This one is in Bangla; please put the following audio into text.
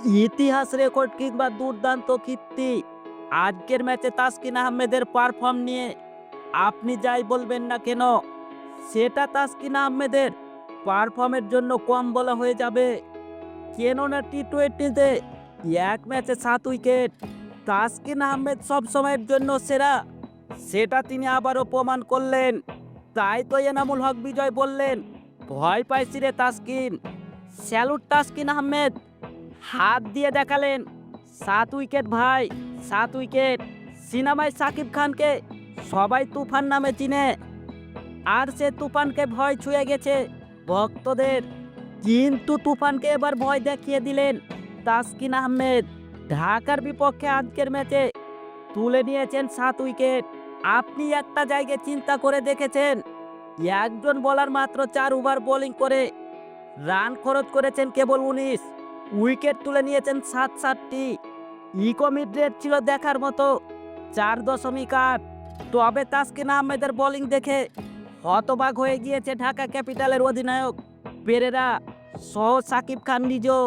ইতিহাস রেকর্ড কিংবা দুর্দান্ত কীর্তি, আজকের ম্যাচে তাসকিন আহমেদের পারফর্ম নিয়ে আপনি যাই বলবেন না কেন, সেটা তাসকিন আহমেদের পারফর্মের জন্য কম বলা হয়ে যাবে। কেননা টি-20তে এক ম্যাচে 7 উইকেট, তাসকিন আহমেদ সব সময়ের জন্য সেরা, সেটা তিনি আবারও প্রমাণ করলেন। তাই তো এনামুল হক বিজয় বললেন, ভয় পাইছি রে তাসকিন। স্যালুট তাসকিন আহমেদ, হাত দিয়ে দেখালেন 7 উইকেট ভাই, 7 উইকেট। সিনেমায় সাকিব খানকে সবাই তুফান নামে চিনে, আর সে তুফানকে ভয় ছুঁয়ে গেছে ভক্তদের। কিন্তু তুফানকে এবার ভয় দেখিয়ে দিলেন তাসকিন আহমেদ। ঢাকার বিপক্ষে আজকের ম্যাচে তুলে নিয়েছেন 7 উইকেট। আপনি একটা জায়গায় চিন্তা করে দেখেছেন, একজন বোলার মাত্র 4 ওভার বোলিং করে রান খরচ করেছেন কেবল 19, উইকেট তুলে নিয়েছেন 7-7টি। ইকো মিড রেট ছিল দেখার মতো 4.8। তবে তাসকিন আহমেদের বোলিং দেখে হতবাক হয়ে গিয়েছে ঢাকা ক্যাপিটালের অধিনায়ক পেরেরা সহ সাকিব খান নিজেও।